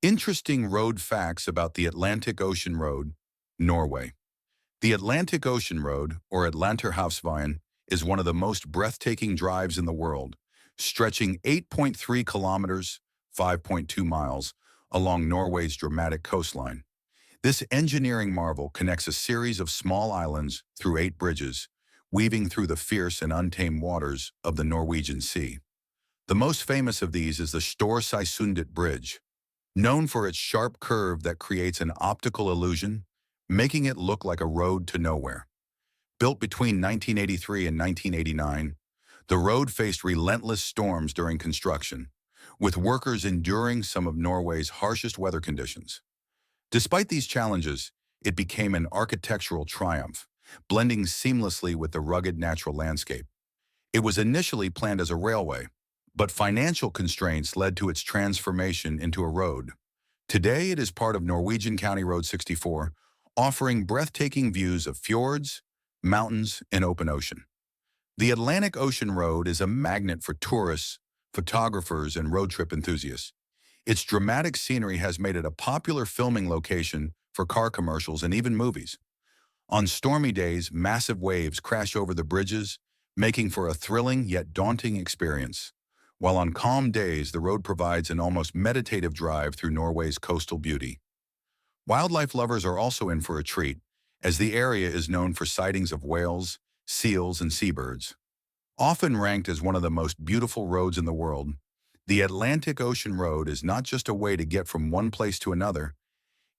Interesting road facts about the Atlantic Ocean Road, Norway. The Atlantic Ocean Road, or Atlanterhavsveien, is one of the most breathtaking drives in the world, stretching 8.3 kilometers, 5.2 miles, along Norway's dramatic coastline. This engineering marvel connects a series of small islands through 8 bridges, weaving through the fierce and untamed waters of the Norwegian Sea. The most famous of these is the Storseisundet Bridge, known for its sharp curve that creates an optical illusion, making it look like a road to nowhere. Built between 1983 and 1989, the road faced relentless storms during construction, with workers enduring some of Norway's harshest weather conditions. Despite these challenges, it became an architectural triumph, blending seamlessly with the rugged natural landscape. It was initially planned as a railway, but financial constraints led to its transformation into a road. Today, it is part of Norwegian County Road 64, offering breathtaking views of fjords, mountains, and open ocean. The Atlantic Ocean Road is a magnet for tourists, photographers, and road trip enthusiasts. Its dramatic scenery has made it a popular filming location for car commercials and even movies. On stormy days, massive waves crash over the bridges, making for a thrilling yet daunting experience. While on calm days, the road provides an almost meditative drive through Norway's coastal beauty. Wildlife lovers are also in for a treat, as the area is known for sightings of whales, seals, and seabirds. Often ranked as one of the most beautiful roads in the world, the Atlantic Ocean Road is not just a way to get from one place to another,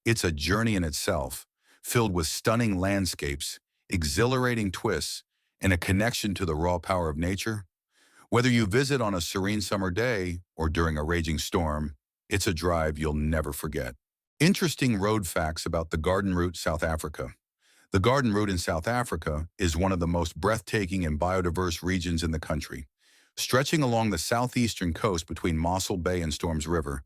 it's a journey in itself, filled with stunning landscapes, exhilarating twists, and a connection to the raw power of nature. Whether you visit on a serene summer day or during a raging storm, it's a drive you'll never forget. Interesting road facts about the Garden Route, South Africa. The Garden Route in South Africa is one of the most breathtaking and biodiverse regions in the country. Stretching along the southeastern coast between Mossel Bay and Storms River,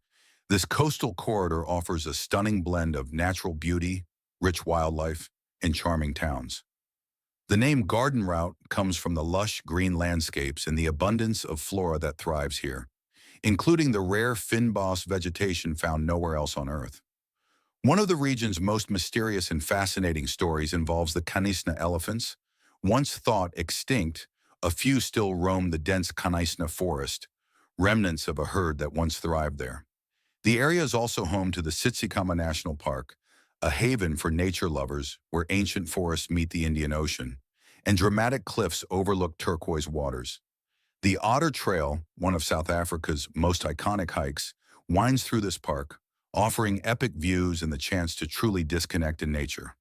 this coastal corridor offers a stunning blend of natural beauty, rich wildlife, and charming towns. The name Garden Route comes from the lush green landscapes and the abundance of flora that thrives here, including the rare fynbos vegetation found nowhere else on Earth. One of the region's most mysterious and fascinating stories involves the Kanishna elephants. Once thought extinct, a few still roam the dense Kanishna forest, remnants of a herd that once thrived there. The area is also home to the Tsitsikama National Park, a haven for nature lovers where ancient forests meet the Indian Ocean, and dramatic cliffs overlook turquoise waters. The Otter Trail, one of South Africa's most iconic hikes, winds through this park, offering epic views and the chance to truly disconnect in nature.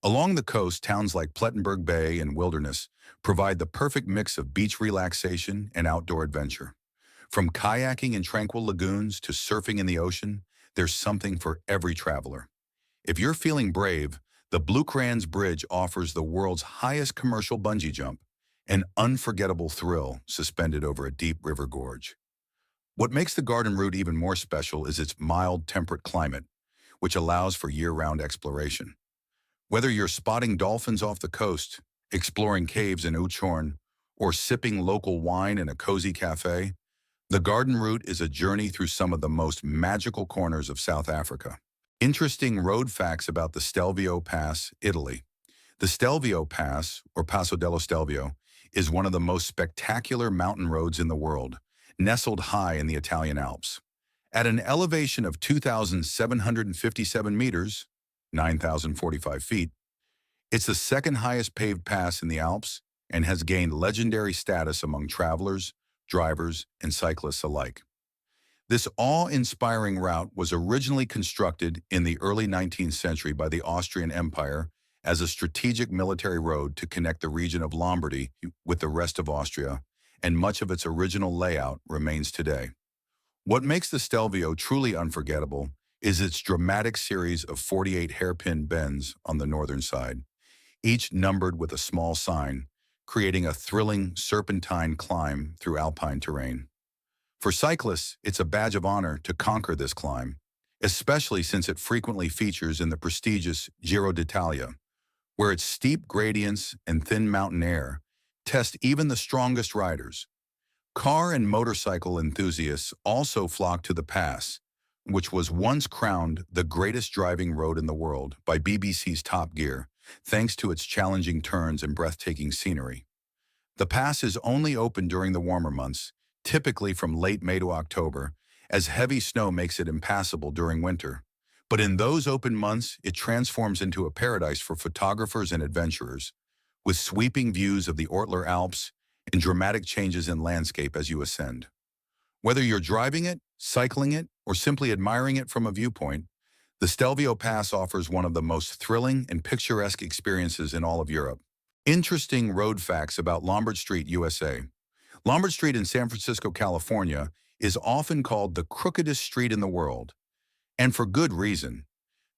Along the coast, towns like Plettenberg Bay and Wilderness provide the perfect mix of beach relaxation and outdoor adventure. From kayaking in tranquil lagoons to surfing in the ocean, there's something for every traveler. If you're feeling brave, the Blukrands Bridge offers the world's highest commercial bungee jump, an unforgettable thrill suspended over a deep river gorge. What makes the Garden Route even more special is its mild, temperate climate, which allows for year-round exploration. Whether you're spotting dolphins off the coast, exploring caves in Uchhorn, or sipping local wine in a cozy cafe, the Garden Route is a journey through some of the most magical corners of South Africa. Interesting road facts about the Stelvio Pass, Italy. The Stelvio Pass, or Passo dello Stelvio, is one of the most spectacular mountain roads in the world, nestled high in the Italian Alps. At an elevation of 2,757 meters, 9,045 feet, it's the second highest paved pass in the Alps and has gained legendary status among travelers, drivers, and cyclists alike. This awe-inspiring route was originally constructed in the early 19th century by the Austrian Empire as a strategic military road to connect the region of Lombardy with the rest of Austria, and much of its original layout remains today. What makes the Stelvio truly unforgettable is its dramatic series of 48 hairpin bends on the northern side, each numbered with a small sign, creating a thrilling serpentine climb through alpine terrain. For cyclists, it's a badge of honor to conquer this climb, especially since it frequently features in the prestigious Giro d'Italia, where its steep gradients and thin mountain air test even the strongest riders. Car and motorcycle enthusiasts also flock to the pass, which was once crowned the greatest driving road in the world by BBC's Top Gear, thanks to its challenging turns and breathtaking scenery. The pass is only open during the warmer months, typically from late May to October, as heavy snow makes it impassable during winter. But in those open months, it transforms into a paradise for photographers and adventurers, with sweeping views of the Ortler Alps and dramatic changes in landscape as you ascend. Whether you're driving it, cycling it, or simply admiring it from a viewpoint, the Stelvio Pass offers one of the most thrilling and picturesque experiences in all of Europe. Interesting road facts about Lombard Street, USA. Lombard Street in San Francisco, California, is often called the crookedest street in the world, and for good reason.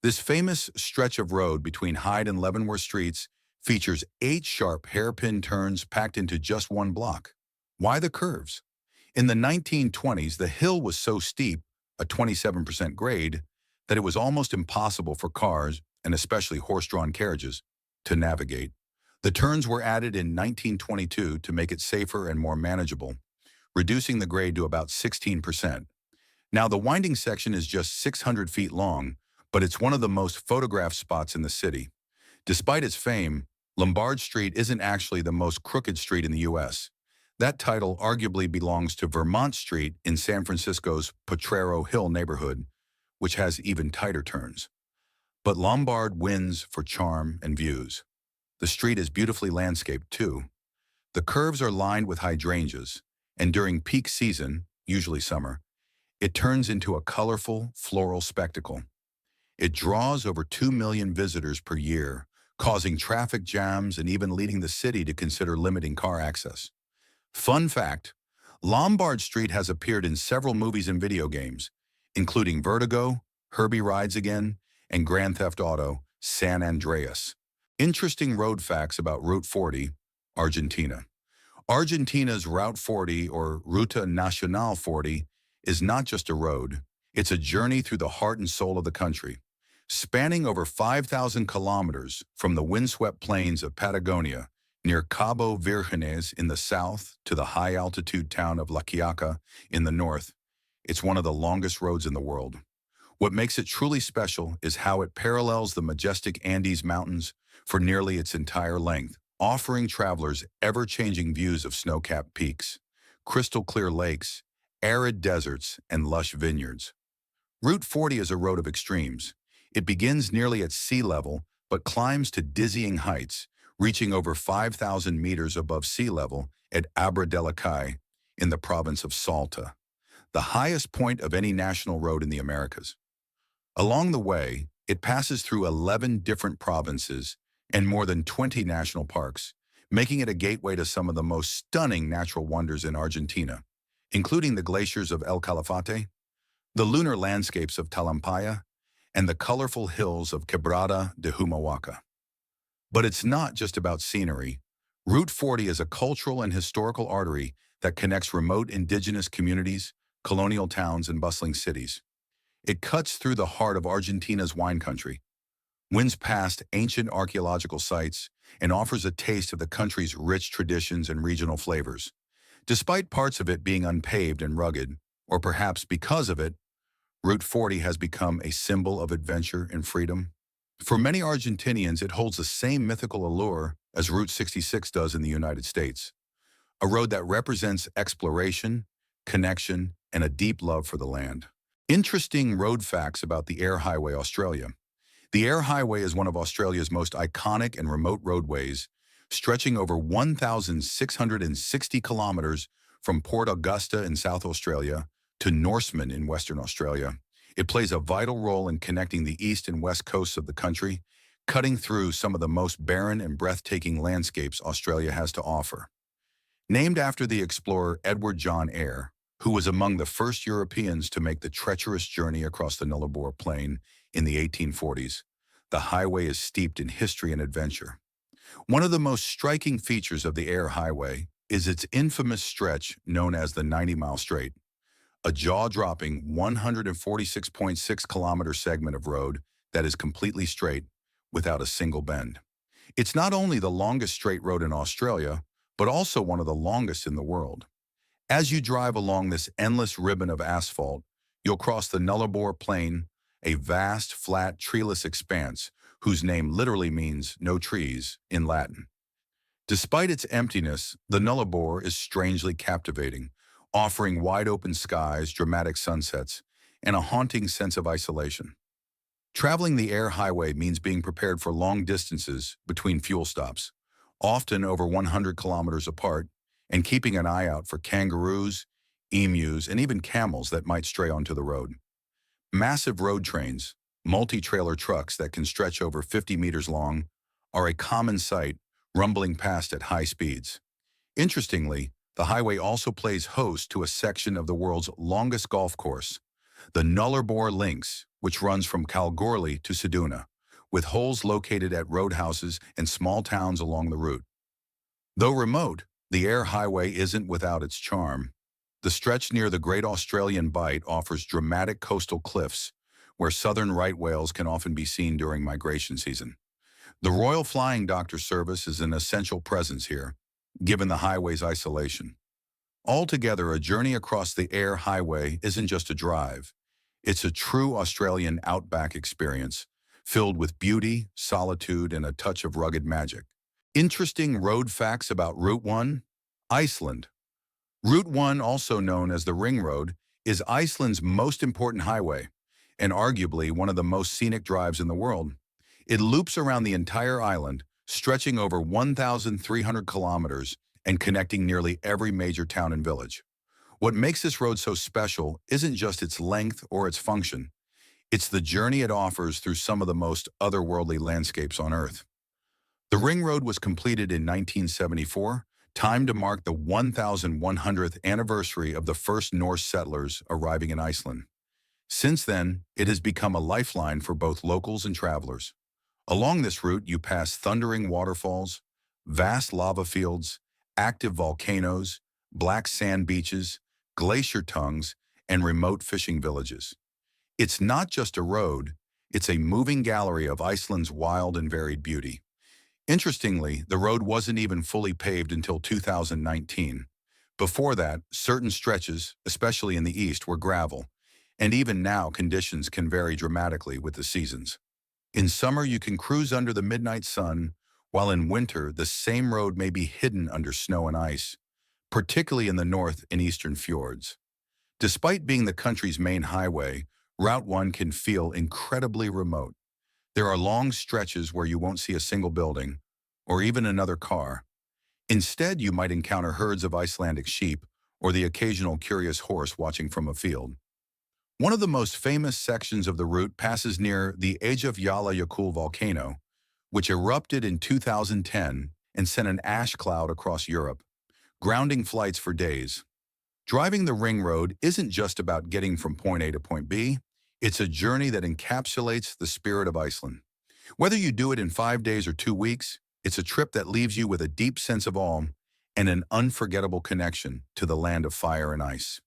This famous stretch of road between Hyde and Leavenworth Streets features 8 sharp hairpin turns packed into just one block. Why the curves? In the 1920s, the hill was so steep, a 27% grade, that it was almost impossible for cars, and especially horse-drawn carriages, to navigate. The turns were added in 1922 to make it safer and more manageable, reducing the grade to about 16%. Now, the winding section is just 600 feet long, but it's one of the most photographed spots in the city. Despite its fame, Lombard Street isn't actually the most crooked street in the U.S. That title arguably belongs to Vermont Street in San Francisco's Potrero Hill neighborhood, which has even tighter turns. But Lombard wins for charm and views. The street is beautifully landscaped, too. The curves are lined with hydrangeas, and during peak season, usually summer, it turns into a colorful, floral spectacle. It draws over 2 million visitors per year, causing traffic jams and even leading the city to consider limiting car access. Fun fact, Lombard Street has appeared in several movies and video games, including Vertigo, Herbie Rides Again, and Grand Theft Auto: San Andreas. Interesting road facts about Route 40, Argentina. Argentina's Route 40, or Ruta Nacional 40, is not just a road. It's a journey through the heart and soul of the country. Spanning over 5,000 kilometers from the windswept plains of Patagonia near Cabo Virgenes in the south to the high-altitude town of La Quiaca in the north, it's one of the longest roads in the world. What makes it truly special is how it parallels the majestic Andes Mountains for nearly its entire length, offering travelers ever-changing views of snow-capped peaks, crystal-clear lakes, arid deserts, and lush vineyards. Route 40 is a road of extremes. It begins nearly at sea level, but climbs to dizzying heights, reaching over 5,000 meters above sea level at Abra de la Calle in the province of Salta, the highest point of any national road in the Americas. Along the way, it passes through 11 different provinces and more than 20 national parks, making it a gateway to some of the most stunning natural wonders in Argentina, including the glaciers of El Calafate, the lunar landscapes of Talampaya, and the colorful hills of Quebrada de Humahuaca. But it's not just about scenery. Route 40 is a cultural and historical artery that connects remote indigenous communities, colonial towns, and bustling cities. It cuts through the heart of Argentina's wine country, winds past ancient archaeological sites, and offers a taste of the country's rich traditions and regional flavors. Despite parts of it being unpaved and rugged, or perhaps because of it, Route 40 has become a symbol of adventure and freedom. For many Argentinians, it holds the same mythical allure as Route 66 does in the United States, a road that represents exploration, connection, and a deep love for the land. Interesting road facts about the Eyre Highway, Australia. The Eyre Highway is one of Australia's most iconic and remote roadways, stretching over 1,660 kilometers from Port Augusta in South Australia to Norseman in Western Australia. It plays a vital role in connecting the east and west coasts of the country, cutting through some of the most barren and breathtaking landscapes Australia has to offer. Named after the explorer Edward John Eyre, who was among the first Europeans to make the treacherous journey across the Nullarbor Plain in the 1840s, the highway is steeped in history and adventure. One of the most striking features of the Eyre Highway is its infamous stretch known as the 90-mile straight, a jaw-dropping 146.6-kilometer segment of road that is completely straight without a single bend. It's not only the longest straight road in Australia, but also one of the longest in the world. As you drive along this endless ribbon of asphalt, You'll cross the Nullarbor Plain, a vast, flat, treeless expanse whose name literally means no trees in Latin. Despite its emptiness, the Nullarbor is strangely captivating, offering wide-open skies, dramatic sunsets, and a haunting sense of isolation. Traveling the Eyre Highway means being prepared for long distances between fuel stops, often over 100 kilometers apart, and keeping an eye out for kangaroos, emus, and even camels that might stray onto the road. Massive road trains, multi-trailer trucks that can stretch over 50 meters long, are a common sight, rumbling past at high speeds. Interestingly, the highway also plays host to a section of the world's longest golf course, the Nullarbor Links, which runs from Kalgoorlie to Seduna, with holes located at roadhouses and small towns along the route. Though remote, the Eyre Highway isn't without its charm. The stretch near the Great Australian Bight offers dramatic coastal cliffs, where southern right whales can often be seen during migration season. The Royal Flying Doctor Service is an essential presence here, given the highway's isolation. Altogether, a journey across the Eyre Highway isn't just a drive. It's a true Australian outback experience, filled with beauty, solitude, and a touch of rugged magic. Interesting road facts about Route 1: Iceland. Route 1, also known as the Ring Road, is Iceland's most important highway, and arguably one of the most scenic drives in the world. It loops around the entire island, stretching over 1,300 kilometers and connecting nearly every major town and village. What makes this road so special isn't just its length or its function. It's the journey it offers through some of the most otherworldly landscapes on Earth. The Ring Road was completed in 1974, timed to mark the 1,100th anniversary of the first Norse settlers arriving in Iceland. Since then, it has become a lifeline for both locals and travelers. Along this route, you pass thundering waterfalls, vast lava fields, active volcanoes, black sand beaches, glacier tongues, and remote fishing villages. It's not just a road, it's a moving gallery of Iceland's wild and varied beauty. Interestingly, the road wasn't even fully paved until 2019. Before that, certain stretches, especially in the east, were gravel, and even now conditions can vary dramatically with the seasons. In summer, you can cruise under the midnight sun, while in winter, the same road may be hidden under snow and ice, particularly in the north and eastern fjords. Despite being the country's main highway, Route 1 can feel incredibly remote. There are long stretches where you won't see a single building, or even another car. Instead, you might encounter herds of Icelandic sheep or the occasional curious horse watching from a field. One of the most famous sections of the route passes near the Eyjafjallajökull volcano, which erupted in 2010 and sent an ash cloud across Europe, grounding flights for days. Driving the Ring Road isn't just about getting from point A to point B, it's a journey that encapsulates the spirit of Iceland. Whether you do it in 5 days or 2 weeks, it's a trip that leaves you with a deep sense of awe and an unforgettable connection to the land of fire and ice.